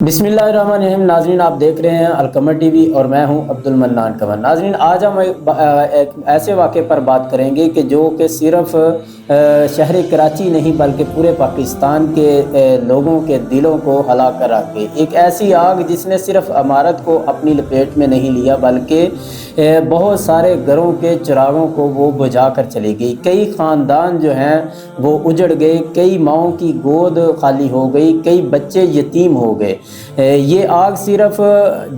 बिस्मिल्लाहिर्रहमानिर्रहीम। नाज़रीन, आप देख रहे हैं अलकमर टीवी और मैं हूं अब्दुल मन्नान कमर। नाज़रीन, आज हम एक ऐसे वाक़े पर बात करेंगे कि जो कि सिर्फ़ शहर कराची नहीं बल्कि पूरे पाकिस्तान के लोगों के दिलों को हला कर रख गई। एक ऐसी आग जिसने सिर्फ़ इमारत को अपनी लपेट में नहीं लिया बल्कि बहुत सारे घरों के चिरागों को वो बुझा कर चली गई। कई ख़ानदान जो हैं वो उजड़ गए, कई माँओं की गोद खाली हो गई, कई बच्चे यतीम हो गए। ये आग सिर्फ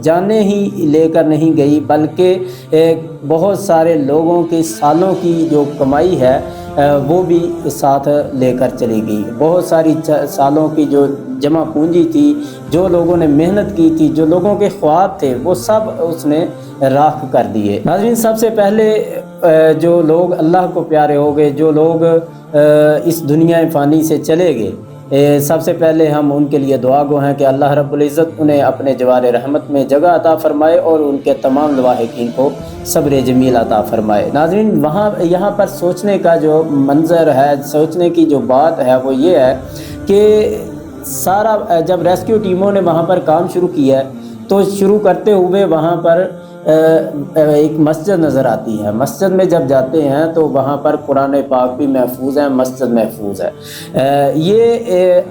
जानें ही लेकर नहीं गई बल्कि बहुत सारे लोगों की सालों की जो कमाई है वो भी साथ लेकर चली गई। बहुत सारी सालों की जो जमा पूंजी थी, जो लोगों ने मेहनत की थी, जो लोगों के ख्वाब थे, वो सब उसने राख कर दिए। नाज़रीन, सबसे पहले जो लोग अल्लाह को प्यारे हो गए, जो लोग इस दुनिया फ़ानी से चले गए, सबसे पहले हम उनके लिए दुआ गो हैं कि अल्लाह रब्बुल इज़्ज़त उन्हें अपने जवार रहमत में जगह अता फ़रमाए और उनके तमाम लवाहिकीन को सब्र जमील अता फ़रमाए। नाज़रीन, यहाँ पर सोचने का जो मंज़र है, सोचने की जो बात है वो ये है कि सारा जब रेस्क्यू टीमों ने वहाँ पर काम शुरू किया तो शुरू करते हुए वहाँ पर एक मस्जिद नज़र आती है। मस्जिद में जब जाते हैं तो वहाँ पर कुरान पाक भी महफूज है, मस्जिद महफूज है।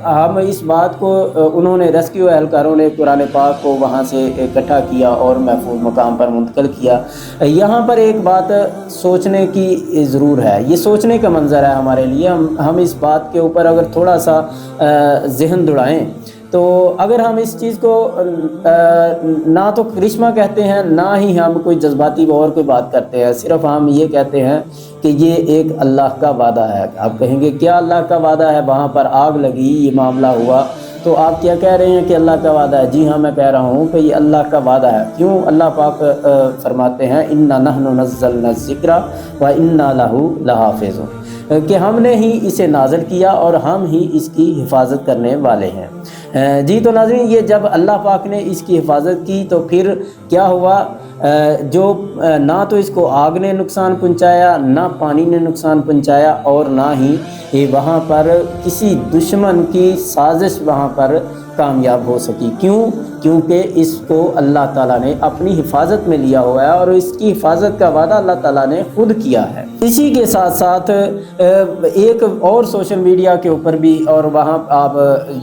हम इस बात को उन्होंने रेस्क्यू एहलकारों ने कुरान पाक को वहाँ से इकट्ठा किया और महफूज मकाम पर मुंतकिल किया। यहाँ पर एक बात सोचने की ज़रूर है, ये सोचने का मंज़र है हमारे लिए। हम इस बात के ऊपर अगर थोड़ा सा जहन दौड़ाएँ तो अगर हम इस चीज़ को ना तो करिश्मा कहते हैं, ना ही हम कोई जज्बाती और कोई बात करते हैं, सिर्फ हम ये कहते हैं कि ये एक अल्लाह का वादा है। आप कहेंगे क्या अल्लाह का वादा है? वहाँ पर आग लगी, ये मामला हुआ, तो आप क्या कह रहे हैं कि अल्लाह का वादा है? जी हाँ, मैं कह रहा हूँ कि ये अल्लाह का वादा है। क्यों? अल्लाह पाक फरमाते हैं इन्ना नहनु नज़्ज़लना ज़िक्रा व इन्ना लहू लहाफ़िज़ून, कि हमने ही इसे नाज़िल किया और हम ही इसकी हिफाजत करने वाले हैं। जी, तो नाज़रीन, ये जब अल्लाह पाक ने इसकी हिफाजत की तो फिर क्या हुआ? जो ना तो इसको आग ने नुकसान पहुंचाया, ना पानी ने नुकसान पहुंचाया और ना ही वहाँ पर किसी दुश्मन की साजिश वहाँ पर कामयाब हो सकी। क्यों? क्योंकि इसको अल्लाह ताला ने अपनी हिफाजत में लिया हुआ है और इसकी हिफाजत का वादा अल्लाह ताला ने खुद किया है। इसी के साथ साथ एक और सोशल मीडिया के ऊपर भी, और वहाँ आप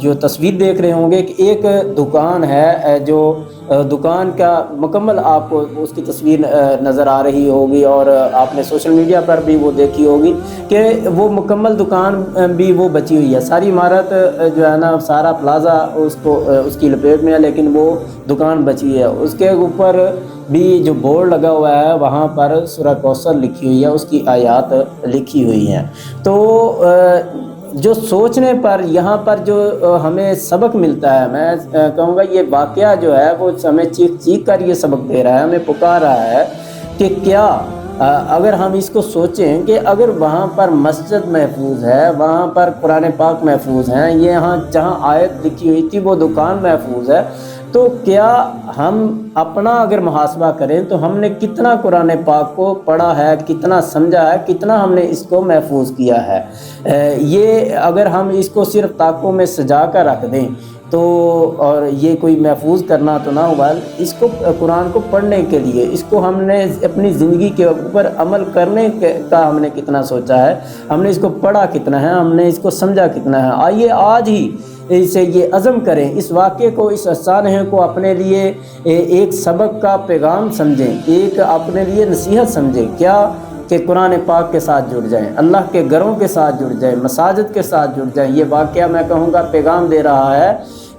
जो तस्वीर देख रहे होंगे कि एक दुकान है, जो दुकान का मुकम्मल आपको उसकी तस्वीर नज़र आ रही होगी और आपने सोशल मीडिया पर भी वो देखी होगी कि वो मुकम्मल दुकान भी वो बची हुई है। सारी इमारत जो है ना, सारा प्लाज़ा उसकी लपेट में है, लेकिन वो दुकान बची है। उसके ऊपर भी जो बोर्ड लगा हुआ है वहाँ पर सूरह कौसर लिखी हुई है, उसकी आयत लिखी हुई हैं। तो जो सोचने पर यहाँ पर जो हमें सबक मिलता है, मैं कहूँगा ये वाक़या जो है वो हमें चीख चीख कर ये सबक दे रहा है, हमें पुकार रहा है कि क्या अगर हम इसको सोचें कि अगर वहाँ पर मस्जिद महफूज है, वहाँ पर कुरान पाक महफूज हैं, ये यहाँ जहाँ आयत लिखी हुई थी वो दुकान महफूज है, तो क्या हम अपना अगर मुहासबा करें तो हमने कितना कुरान पाक को पढ़ा है, कितना समझा है, कितना हमने इसको महफूज किया है। ये अगर हम इसको सिर्फ ताकों में सजा कर रख दें तो, और ये कोई महफूज करना तो ना हुआ, इसको कुरान को पढ़ने के लिए इसको हमने अपनी ज़िंदगी के ऊपर अमल करने का हमने कितना सोचा है, हमने इसको पढ़ा कितना है, हमने इसको समझा कितना है। आइए आज ही इसे ये अज़म करें, इस वाक़े को, इस सानहे को अपने लिए एक सबक का पैगाम समझें, एक अपने लिए नसीहत समझें। क्या कि कुरान पाक के साथ जुड़ जाएं, अल्लाह के घरों के साथ जुड़ जाएं, मसाजिद के साथ जुड़ जाएं। ये वाक़या मैं कहूँगा पैगाम दे रहा है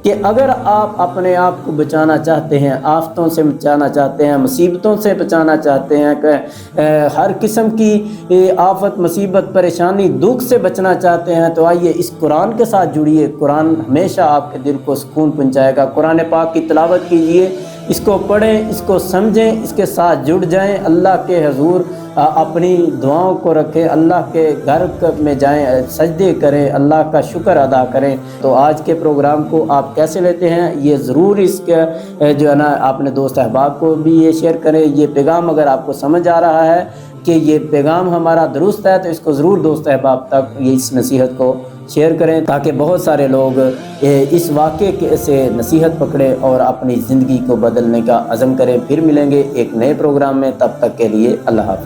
कि अगर आप अपने आप को बचाना चाहते हैं, आफतों से बचाना चाहते हैं, मुसीबतों से बचाना चाहते हैं, कि हर किस्म की आफत, मुसीबत, परेशानी, दुख से बचना चाहते हैं, तो आइए इस कुरान के साथ जुड़िए। कुरान हमेशा आपके दिल को सुकून पहुंचाएगा। कुरान पाक की तिलावत कीजिए, इसको पढ़ें, इसको समझें, इसके साथ जुड़ जाएं, अल्लाह के हुजूर अपनी दुआओं को रखें, अल्लाह के घर में जाएं, सजदे करें, अल्लाह का शुक्र अदा करें। तो आज के प्रोग्राम को आप कैसे लेते हैं ये ज़रूर इसके जो है ना अपने दोस्त अहबाब को भी ये शेयर करें। ये पैगाम अगर आपको समझ आ रहा है कि ये पैगाम हमारा दुरुस्त है तो इसको ज़रूर दोस्त अहबाब तक ये इस नसीहत को شیئر کریں تاکہ بہت سارے لوگ اس واقعے سے نصیحت پکڑیں اور اپنی زندگی کو بدلنے کا عزم کریں۔ پھر ملیں گے ایک نئے پروگرام میں، تب تک کے لیے اللہ حافظ۔